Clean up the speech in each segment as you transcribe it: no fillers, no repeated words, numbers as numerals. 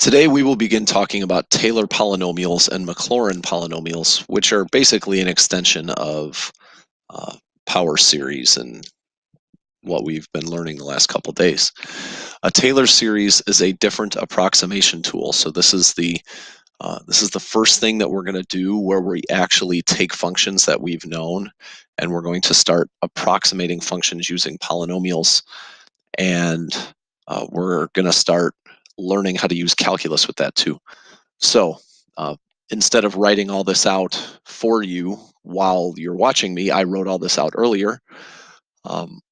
Today we will begin talking about Taylor polynomials and Maclaurin polynomials, which are basically an extension of power series and what we've been learning the last couple days. A Taylor series is a different approximation tool. So this is the first thing that we're going to do where we actually take functions that we've known and we're going to start approximating functions using polynomials, and we're going to start learning how to use calculus with that too. So instead of writing all this out for you while you're watching me, I wrote all this out earlier.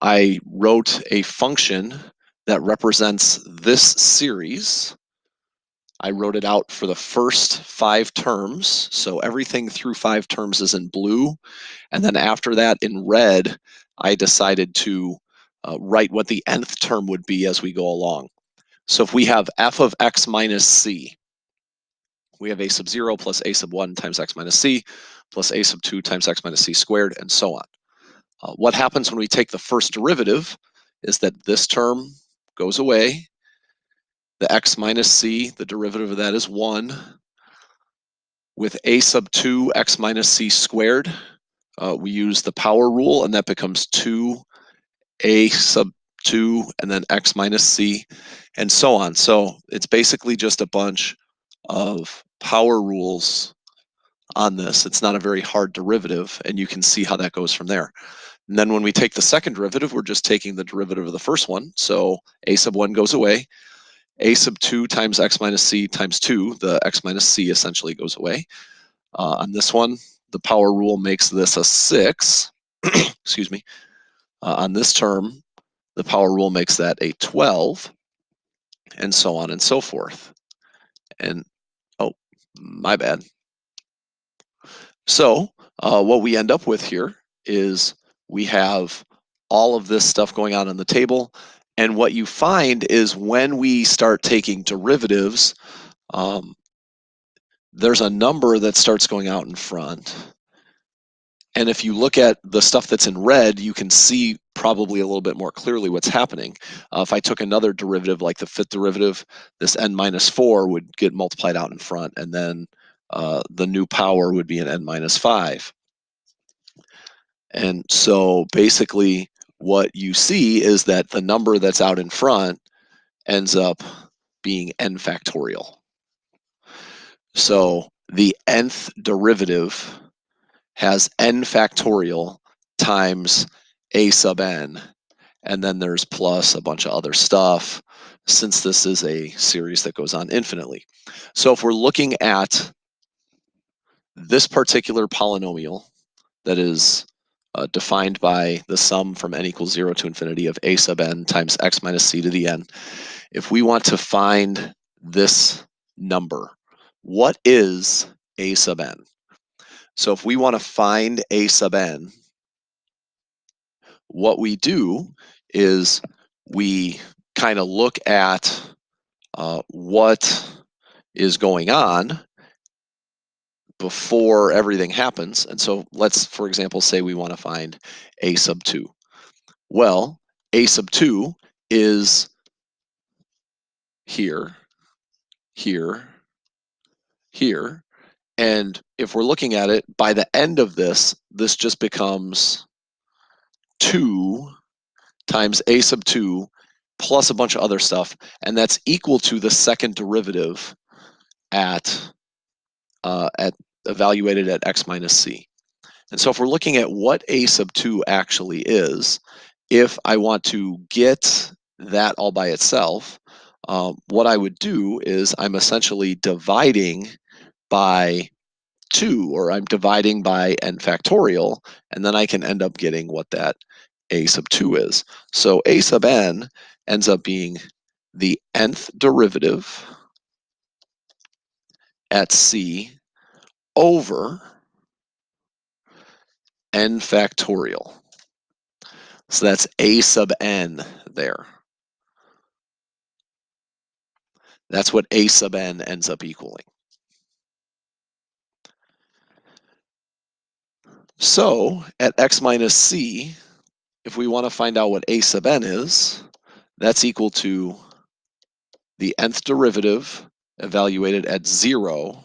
I wrote a function that represents this series. I wrote it out for the first 5 terms. So everything through 5 terms is in blue. And then after that in red, I decided to write what the nth term would be as we go along. So if we have f of x minus c, we have a sub 0 plus a sub 1 times x minus c plus a sub 2 times x minus c squared, and so on. What happens when we take the first derivative is that this term goes away. The x minus c, the derivative of that is 1. With a sub 2 x minus c squared, we use the power rule, and that becomes 2a sub 2 and then x minus c, and so on. So it's basically just a bunch of power rules on this. It's not a very hard derivative, and you can see how that goes from there. And then when we take the second derivative, we're just taking the derivative of the first one. So a sub 1 goes away. A sub 2 times x minus c times 2, the x minus c essentially goes away. On this one, the power rule makes this a 6. Excuse me. On this term, the power rule makes that a 12, and so on and so forth. And, oh, my bad. So what we end up with here is we have all of this stuff going on the table. And what you find is when we start taking derivatives, there's a number that starts going out in front. And if you look at the stuff that's in red, you can see probably a little bit more clearly what's happening. If I took another derivative, like the fifth derivative, this n minus 4 would get multiplied out in front, and then the new power would be an n minus 5. And so basically what you see is that the number that's out in front ends up being n factorial. So the nth derivative has n factorial times a sub n, and then there's plus a bunch of other stuff, since this is a series that goes on infinitely. So if we're looking at this particular polynomial that is defined by the sum from n equals 0 to infinity of a sub n times x minus c to the n, if we want to find this number, what is a sub n? So if we want to find a sub n, what we do is we kind of look at what is going on before everything happens. And so let's, for example, say we want to find a sub 2. Well, a sub 2 is here, here, here. And if we're looking at it, by the end of this, this just becomes 2 times a sub 2 plus a bunch of other stuff, and that's equal to the second derivative at evaluated at x minus c. And so if we're looking at what a sub 2 actually is, if I want to get that all by itself, what I would do is I'm essentially dividing by 2, or I'm dividing by n factorial, and then I can end up getting what that a sub 2 is. So a sub n ends up being the nth derivative at c over n factorial. So that's a sub n there. That's what a sub n ends up equaling. So at x minus c, if we want to find out what a sub n is, that's equal to the nth derivative evaluated at 0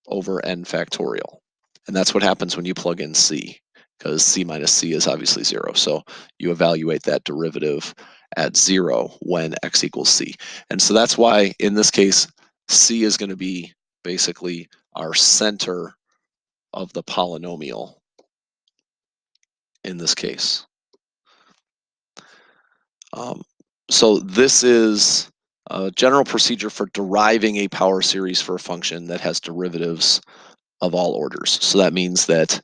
over n factorial. And that's what happens when you plug in c, because c minus c is obviously 0. So you evaluate that derivative at 0 when x equals c. And so that's why, in this case, c is going to be basically our center of the polynomial in this case. So this is a general procedure for deriving a power series for a function that has derivatives of all orders. So that means that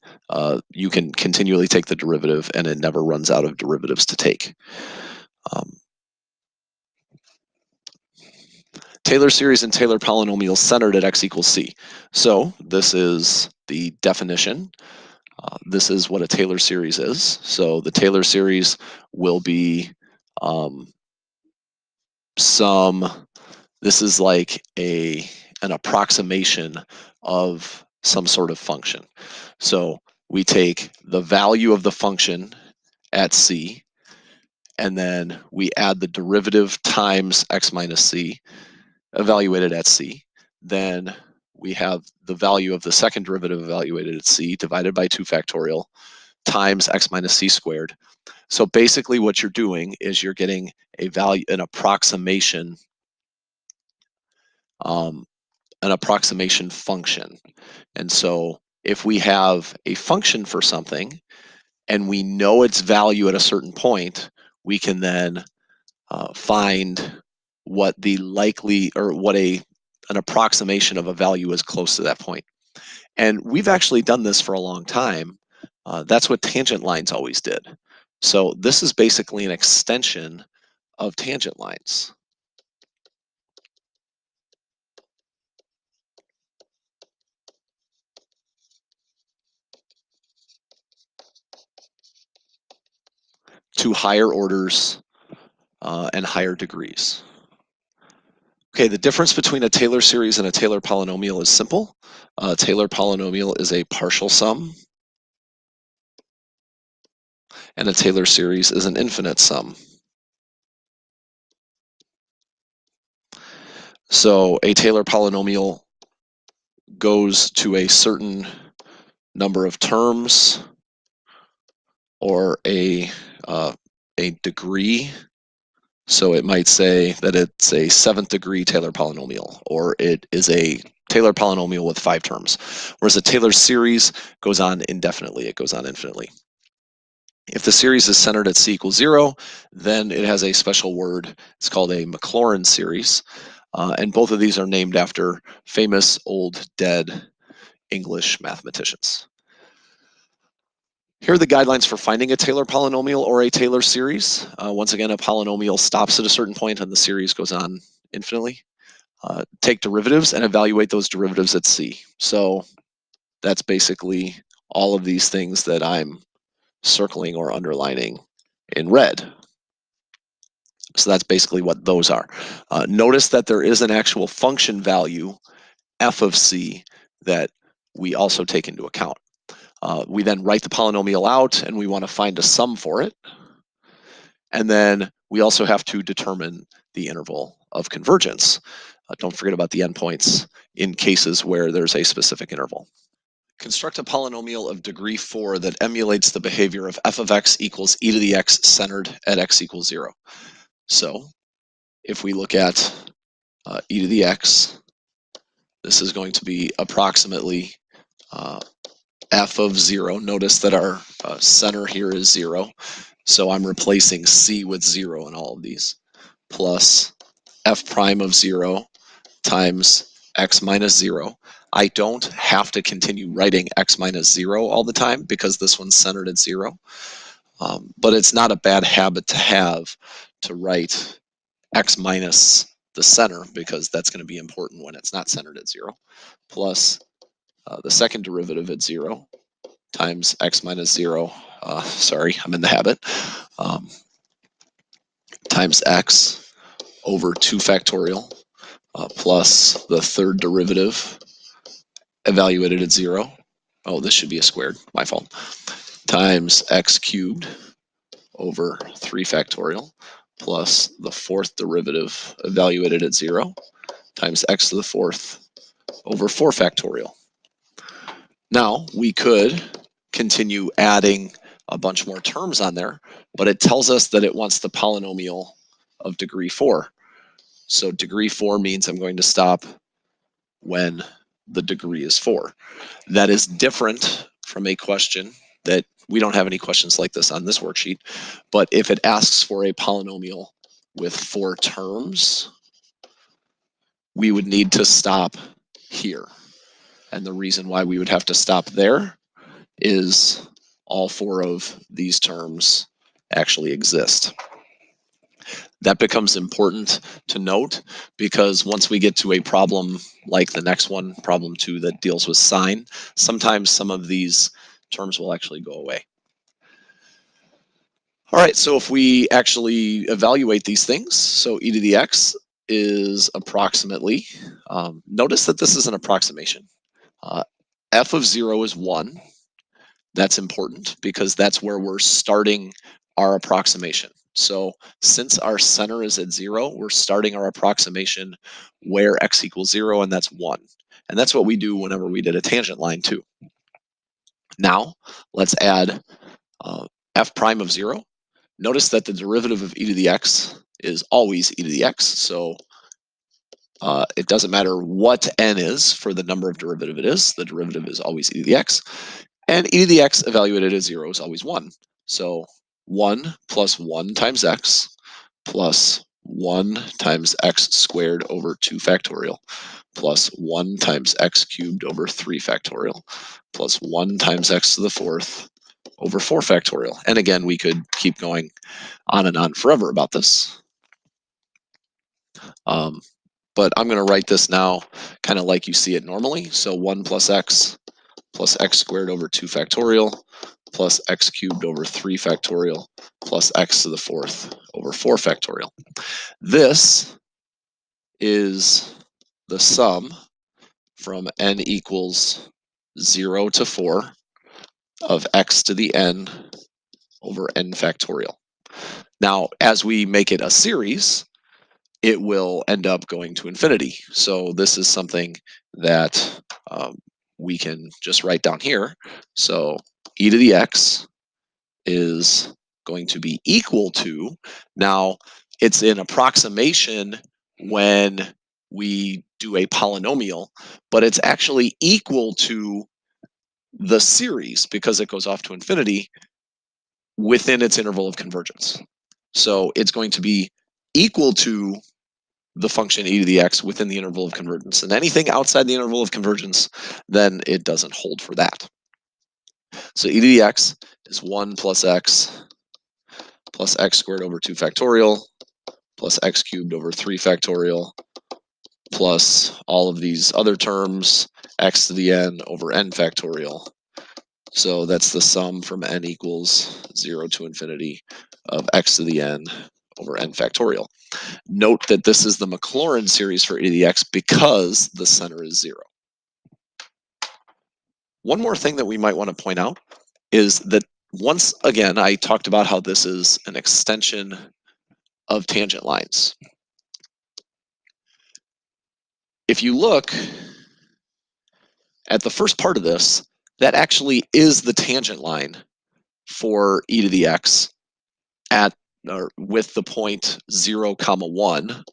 you can continually take the derivative and it never runs out of derivatives to take. Taylor series and Taylor polynomials centered at x equals c. So this is the definition. This is what a Taylor series is. So the Taylor series will be this is like an approximation of some sort of function. So we take the value of the function at c, and then we add the derivative times x minus c, evaluated at c. Then we have the value of the second derivative evaluated at c divided by 2 factorial times x minus c squared. So basically what you're doing is you're getting a value, an approximation function. And so if we have a function for something and we know its value at a certain point, we can then find what the likely, or what an approximation of a value is close to that point. And we've actually done this for a long time. That's what tangent lines always did. So this is basically an extension of tangent lines. To higher orders and higher degrees. Okay, the difference between a Taylor series and a Taylor polynomial is simple. A Taylor polynomial is a partial sum, and a Taylor series is an infinite sum. So a Taylor polynomial goes to a certain number of terms or a degree. So it might say that it's a 7th degree Taylor polynomial, or it is a Taylor polynomial with 5 terms. Whereas a Taylor series goes on indefinitely, it goes on infinitely. If the series is centered at c equals 0, then it has a special word. It's called a Maclaurin series. And both of these are named after famous old dead English mathematicians. Here are the guidelines for finding a Taylor polynomial or a Taylor series. Once again, a polynomial stops at a certain point and the series goes on infinitely. Take derivatives and evaluate those derivatives at c. So that's basically all of these things that I'm circling or underlining in red. So that's basically what those are. Notice that there is an actual function value, f of c, that we also take into account. We then write the polynomial out and we want to find a sum for it. And then we also have to determine the interval of convergence. Don't forget about the endpoints in cases where there's a specific interval. Construct a polynomial of degree 4 that emulates the behavior of f of x equals e to the x centered at x equals 0. So if we look at e to the x, this is going to be approximately f of 0. Notice that our center here is 0. So I'm replacing c with 0 in all of these, plus f prime of 0 times x minus 0. I don't have to continue writing x minus 0 all the time because this one's centered at 0. But it's not a bad habit to have to write x minus the center, because that's going to be important when it's not centered at 0, plus the second derivative at 0 times x minus 0. Sorry, I'm in the habit. Times x over 2 factorial plus the third derivative evaluated at 0. Oh, this should be a squared, my fault. Times x cubed over 3 factorial plus the fourth derivative evaluated at 0 times x to the fourth over 4 factorial. Now, we could continue adding a bunch more terms on there, but it tells us that it wants the polynomial of degree 4. So degree 4 means I'm going to stop when the degree is 4. That is different from a question that we don't have any questions like this on this worksheet, but if it asks for a polynomial with 4 terms, we would need to stop here. And the reason why we would have to stop there is all 4 of these terms actually exist. That becomes important to note because once we get to a problem like the next one, problem 2, that deals with sine, sometimes some of these terms will actually go away. All right, so if we actually evaluate these things, so e to the x is approximately, notice that this is an approximation. F of 0 is 1. That's important because that's where we're starting our approximation. So since our center is at 0, we're starting our approximation where x equals 0, and that's 1. And that's what we do whenever we did a tangent line too. Now, let's add f prime of 0. Notice that the derivative of e to the x is always e to the x, so it doesn't matter what n is for the number of derivative it is, the derivative is always e to the x. And e to the x evaluated as 0 is always 1. So 1 plus 1 times x plus 1 times x squared over 2 factorial plus 1 times x cubed over 3 factorial plus 1 times x to the fourth over 4 factorial. And again, we could keep going on and on forever about this. But I'm going to write this now kind of like you see it normally. So 1 plus x squared over 2 factorial plus x cubed over 3 factorial plus x to the fourth over 4 factorial. This is the sum from n equals 0 to 4 of x to the n over n factorial. Now, as we make it a series, it will end up going to infinity. So this is something that we can just write down here. So e to the x is going to be equal to, now it's an approximation when we do a polynomial, but it's actually equal to the series because it goes off to infinity within its interval of convergence. So it's going to be equal to the function e to the x within the interval of convergence. And anything outside the interval of convergence, then it doesn't hold for that. So e to the x is 1 plus x squared over 2 factorial plus x cubed over 3 factorial plus all of these other terms, x to the n over n factorial. So that's the sum from n equals 0 to infinity of x to the n over n factorial. Note that this is the Maclaurin series for e to the x because the center is 0. One more thing that we might want to point out is that once again, I talked about how this is an extension of tangent lines. If you look at the first part of this, that actually is the tangent line for e to the x at or with the point 0, 1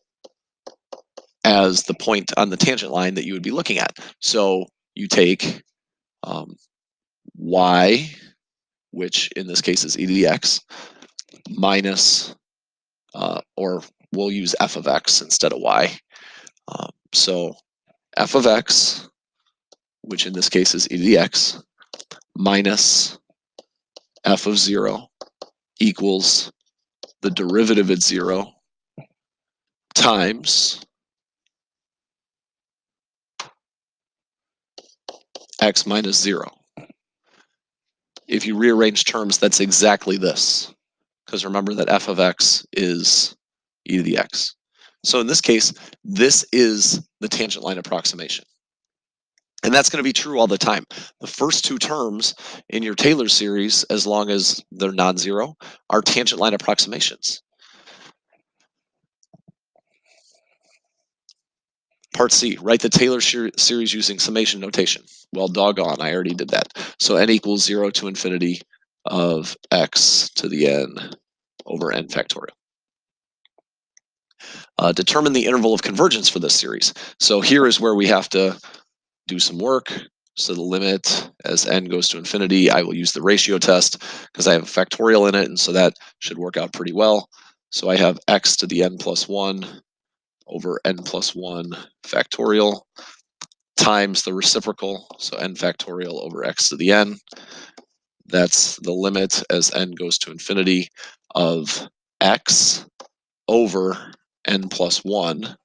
as the point on the tangent line that you would be looking at. So you take y, which in this case is e to the x, minus, or we'll use f of x instead of y. So f of x, which in this case is e to the x, minus f of 0 equals the derivative at 0 times x minus 0. If you rearrange terms, that's exactly this, because remember that f of x is e to the x. So in this case, this is the tangent line approximation. And that's going to be true all the time. The first 2 terms in your Taylor series, as long as they're non-zero, are tangent line approximations. Part C, write the Taylor series using summation notation. Well, doggone, I already did that. So n equals 0 to infinity of x to the n over n factorial. Determine the interval of convergence for this series. So here is where we have to do some work. So the limit as n goes to infinity, I will use the ratio test because I have a factorial in it, and so that should work out pretty well. So I have x to the n plus 1 over n plus 1 factorial times the reciprocal, so n factorial over x to the n. That's the limit as n goes to infinity of x over n plus 1.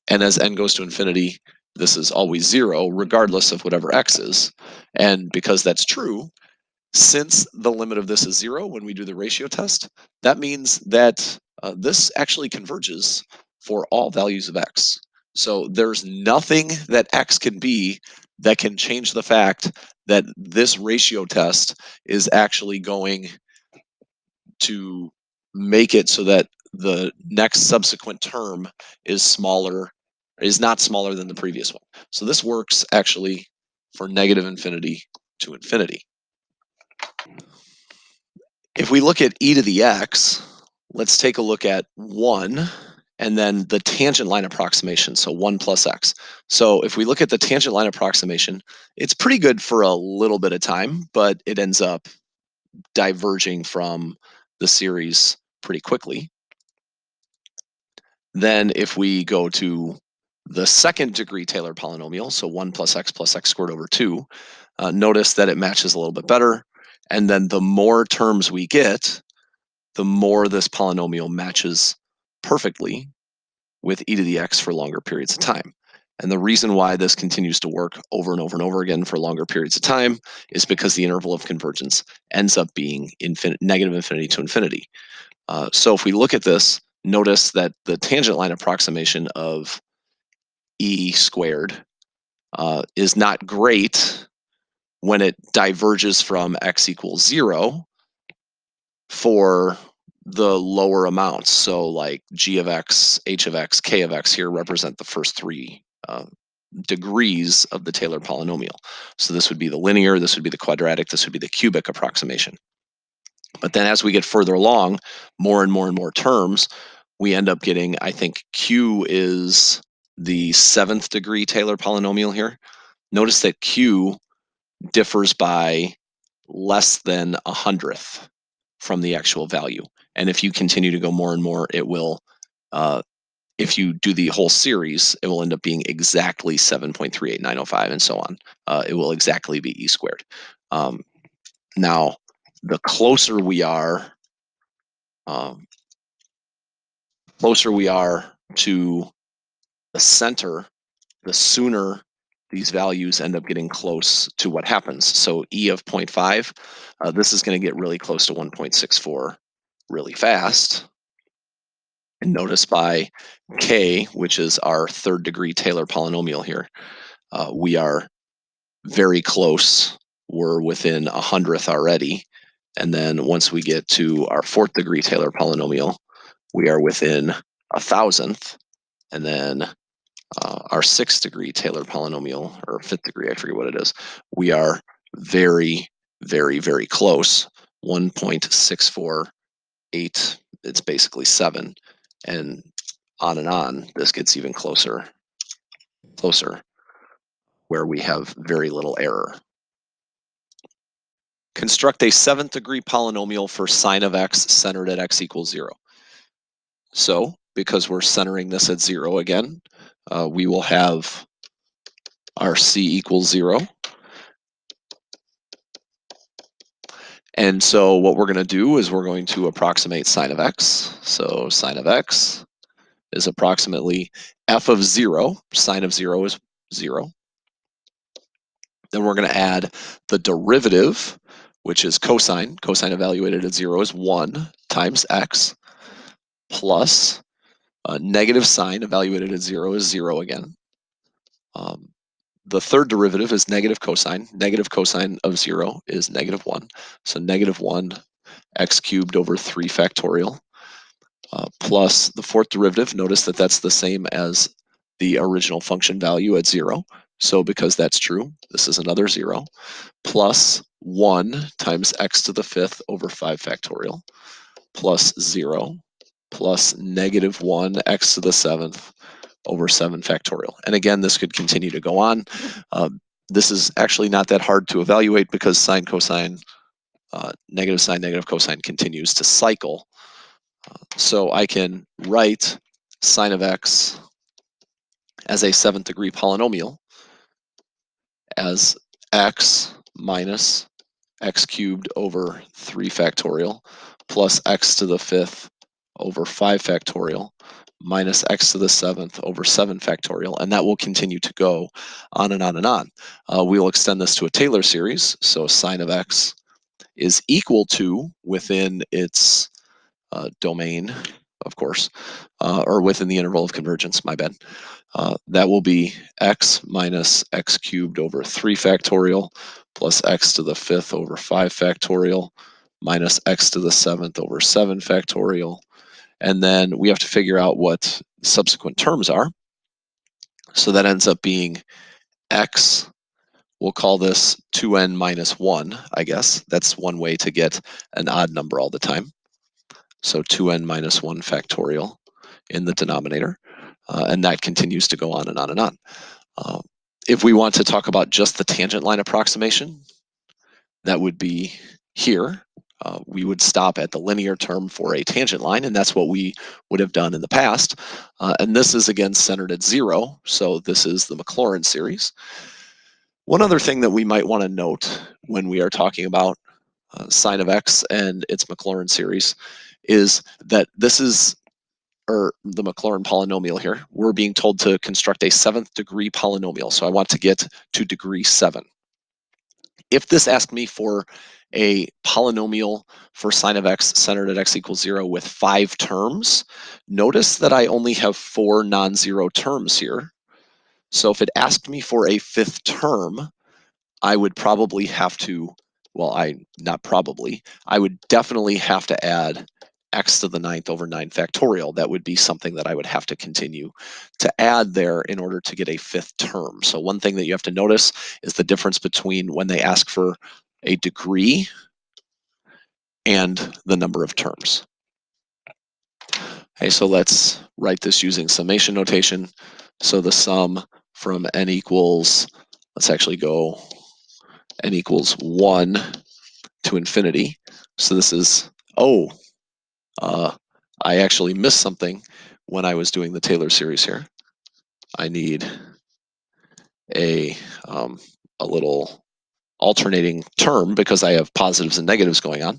And as n goes to infinity, this is always 0, regardless of whatever x is. And because that's true, since the limit of this is 0 when we do the ratio test, that means that this actually converges for all values of x. So there's nothing that x can be that can change the fact that this ratio test is actually going to make it so that the next subsequent term is not smaller than the previous one. So this works actually for negative infinity to infinity. If we look at e to the x, let's take a look at 1 and then the tangent line approximation, so 1 plus x. So if we look at the tangent line approximation, it's pretty good for a little bit of time, but it ends up diverging from the series pretty quickly. Then if we go to the second degree Taylor polynomial, so 1 plus x squared over 2, notice that it matches a little bit better. And then the more terms we get, the more this polynomial matches perfectly with e to the x for longer periods of time. And the reason why this continues to work over and over and over again for longer periods of time is because the interval of convergence ends up being negative infinity to infinity. So if we look at this, notice that the tangent line approximation of e squared is not great when it diverges from x equals 0 for the lower amounts. So like g of x, h of x, k of x here represent the first three degrees of the Taylor polynomial. So this would be the linear, this would be the quadratic, this would be the cubic approximation. But then as we get further along, more and more and more terms, we end up getting, I think q is the 7th degree Taylor polynomial here. Notice that q differs by less than 100th from the actual value. And if you continue to go more and more, it will, if you do the whole series, it will end up being exactly 7.38905 and so on. It will exactly be e squared. Now, the closer we are to the center, the sooner these values end up getting close to what happens. So e of 0.5, this is going to get really close to 1.64 really fast. And notice by k, which is our 3rd degree Taylor polynomial here, we are very close. We're within 100th already. And then once we get to our 4th degree Taylor polynomial, we are within 1,000th. And then our 6th degree Taylor polynomial, or 5th degree, I forget what it is, we are very, very, very close. 1.648, it's basically 7. And on, this gets even closer, where we have very little error. Construct a 7th degree polynomial for sine of x centered at x equals 0. So, because we're centering this at 0 again, we will have our c equals 0. And so what we're going to do is we're going to approximate sine of x. So sine of x is approximately f of 0. Sine of 0 is 0. Then we're going to add the derivative, which is cosine. Cosine evaluated at 0 is 1 times x, plus negative sine evaluated at 0 is 0 again. The third derivative is negative cosine. Negative cosine of 0 is negative 1. So negative 1 x cubed over 3 factorial, plus the fourth derivative. Notice that that's the same as the original function value at 0. So because that's true, this is another 0, plus 1 times x to the 5th over 5 factorial, plus 0, plus negative 1 x to the 7th over 7 factorial. And again, this could continue to go on. This is actually not that hard to evaluate because sine, cosine, negative sine, negative cosine continues to cycle. So I can write sine of x as a 7th degree polynomial as x minus x cubed over 3 factorial plus x to the 5th over 5 factorial minus x to the 7th over 7 factorial, and that will continue to go on and on and on. We'll extend this to a Taylor series, so sine of x is equal to, within its domain, of course, or within the interval of convergence, my bad. That will be x minus x cubed over 3 factorial plus x to the 5th over 5 factorial minus x to the 7th over 7 factorial. And then we have to figure out what subsequent terms are. So that ends up being x, we'll call this 2n minus 1, I guess. That's one way to get an odd number all the time. So 2n minus 1 factorial in the denominator. And that continues to go on and on and on. If we want to talk about just the tangent line approximation, that would be here. We would stop at the linear term for a tangent line, and that's what we would have done in the past. And this is, again, centered at 0, so this is the Maclaurin series. One other thing that we might want to note when we are talking about sine of x and its Maclaurin series is that this is, or the Maclaurin polynomial here, we're being told to construct a 7th degree polynomial. So I want to get to degree 7. If this asked me for a polynomial for sine of x centered at x equals 0 with 5 terms, notice that I only have 4 non-zero terms here. So if it asked me for a 5th term, I would probably have to, well, I would definitely have to add x to the 9th over 9 factorial. That would be something that I would have to continue to add there in order to get a 5th term. So one thing that you have to notice is the difference between when they ask for a degree and the number of terms. Okay, so let's write this using summation notation. So the sum from n equals, let's actually go n equals 1 to infinity. So this is, I actually missed something when I was doing the Taylor series here. I need a little alternating term because I have positives and negatives going on.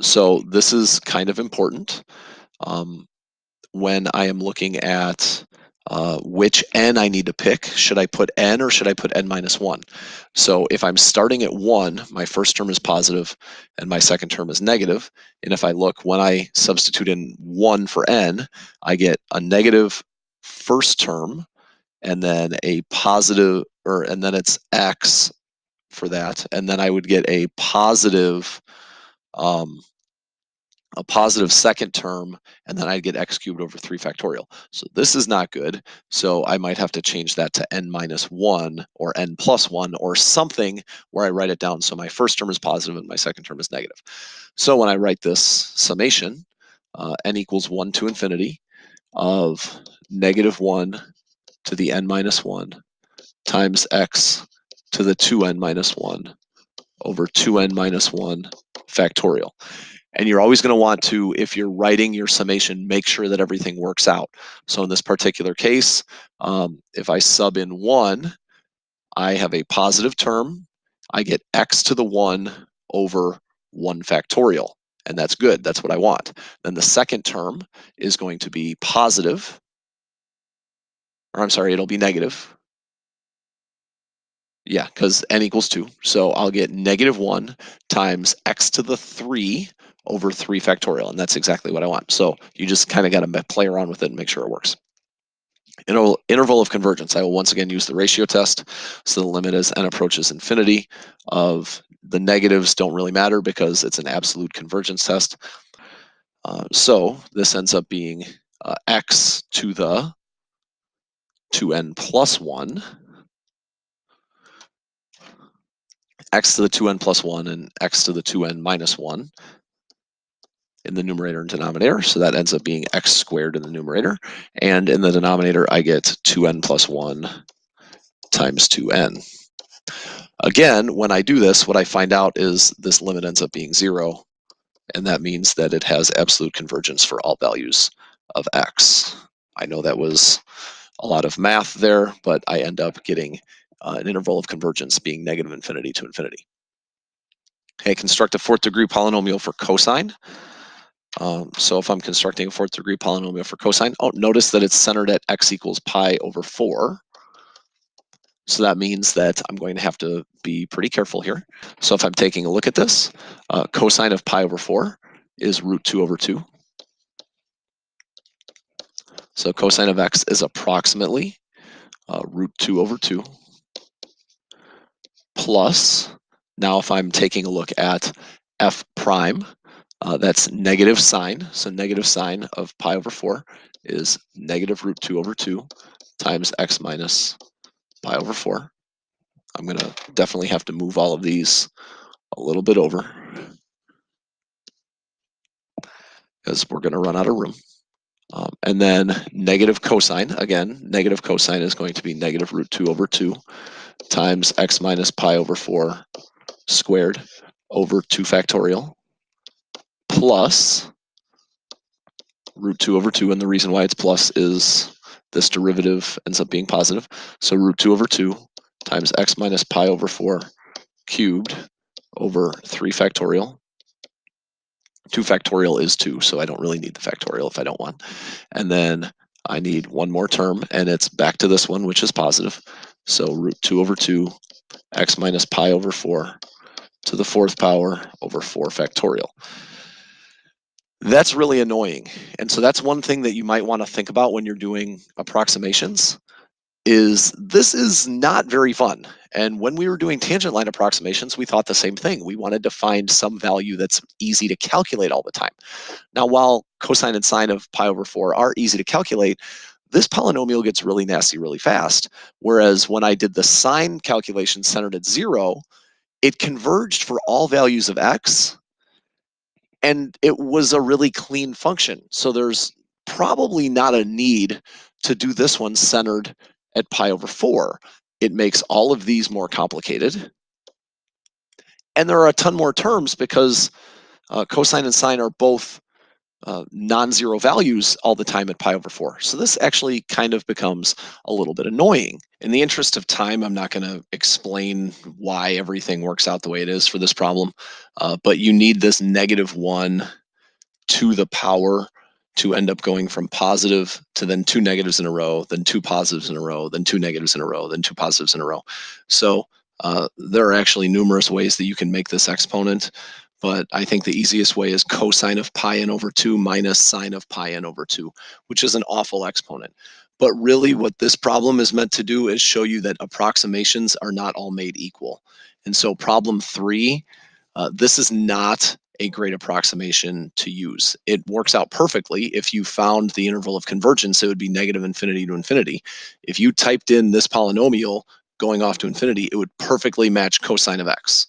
So this is kind of important when I am looking at which n I need to pick. Should I put n or should I put n minus 1? So if I'm starting at 1, my first term is positive and my second term is negative. And if I look, when I substitute in 1 for n, I get a negative first term and then a positive, and then it's x for that. And then I would get a positive second term, and then I'd get x cubed over 3 factorial. So this is not good. So I might have to change that to n minus 1 or n plus 1 or something where I write it down so my first term is positive and my second term is negative. So when I write this summation, n equals 1 to infinity of negative 1 to the n minus 1 times x to the 2n minus 1 over 2n minus 1 factorial. And you're always going to want to, if you're writing your summation, make sure that everything works out. So in this particular case, if I sub in 1, I have a positive term. I get x to the 1 over 1 factorial. And that's good. That's what I want. Then the second term is going to be positive. Or I'm sorry, it'll be negative. Yeah, because n equals 2. So I'll get negative 1 times x to the 3 over 3 factorial. And that's exactly what I want. So you just kind of got to play around with it and make sure it works. Interval of convergence. I will once again use the ratio test. So the limit as n approaches infinity of the negatives don't really matter because it's an absolute convergence test. So this ends up being x to the 2n plus 1, x to the 2n plus 1 and x to the 2n minus 1 in the numerator and denominator. So that ends up being x squared in the numerator. And in the denominator, I get 2n plus 1 times 2n. Again, when I do this, what I find out is this limit ends up being 0. And that means that it has absolute convergence for all values of x. I know that was a lot of math there, but I end up getting an interval of convergence being negative infinity to infinity. Okay, construct a fourth degree polynomial for cosine. So if I'm constructing a fourth degree polynomial for cosine, notice that it's centered at x equals pi over 4. So that means that I'm going to have to be pretty careful here. So if I'm taking a look at this, cosine of pi over 4 is root 2 over 2. So cosine of x is approximately root 2 over 2 plus, now if I'm taking a look at f prime, that's negative sine. So negative sine of pi over 4 is negative root 2 over 2 times x minus pi over 4. I'm going to definitely have to move all of these a little bit over because we're going to run out of room. And then negative cosine, again, negative cosine is going to be negative root 2 over 2 times x minus pi over 4 squared over 2 factorial plus root 2 over 2. And the reason why it's plus is this derivative ends up being positive. So root 2 over 2 times x minus pi over 4 cubed over 3 factorial. 2 factorial is 2, so I don't really need the factorial if I don't want. And then I need one more term, and it's back to this one, which is positive. So root 2 over 2, x minus pi over 4 to the 4th power over 4 factorial. That's really annoying. And so that's one thing that you might want to think about when you're doing approximations, is this is not very fun. And when we were doing tangent line approximations, we thought the same thing. We wanted to find some value that's easy to calculate all the time. Now, while cosine and sine of pi over 4 are easy to calculate, this polynomial gets really nasty really fast. Whereas when I did the sine calculation centered at 0, it converged for all values of x, and it was a really clean function. So there's probably not a need to do this one centered at pi over 4. It makes all of these more complicated. And there are a ton more terms because cosine and sine are both non-zero values all the time at pi over 4. So this actually kind of becomes a little bit annoying. In the interest of time, I'm not going to explain why everything works out the way it is for this problem, but you need this -1 to the power to end up going from positive to then 2 negatives in a row, then 2 positives in a row, then 2 negatives in a row, then 2 positives in a row. So there are actually numerous ways that you can make this exponent, but I think the easiest way is cosine of pi n over 2 minus sine of pi n over 2, which is an awful exponent. But really what this problem is meant to do is show you that approximations are not all made equal. And so problem 3, this is not a great approximation to use. It works out perfectly. If you found the interval of convergence, it would be negative infinity to infinity. If you typed in this polynomial going off to infinity, it would perfectly match cosine of x.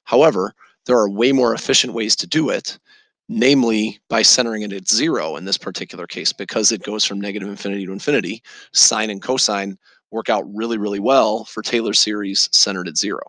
However, there are way more efficient ways to do it, namely by centering it at 0 in this particular case, because it goes from negative infinity to infinity. Sine and cosine work out really, really well for Taylor series centered at 0.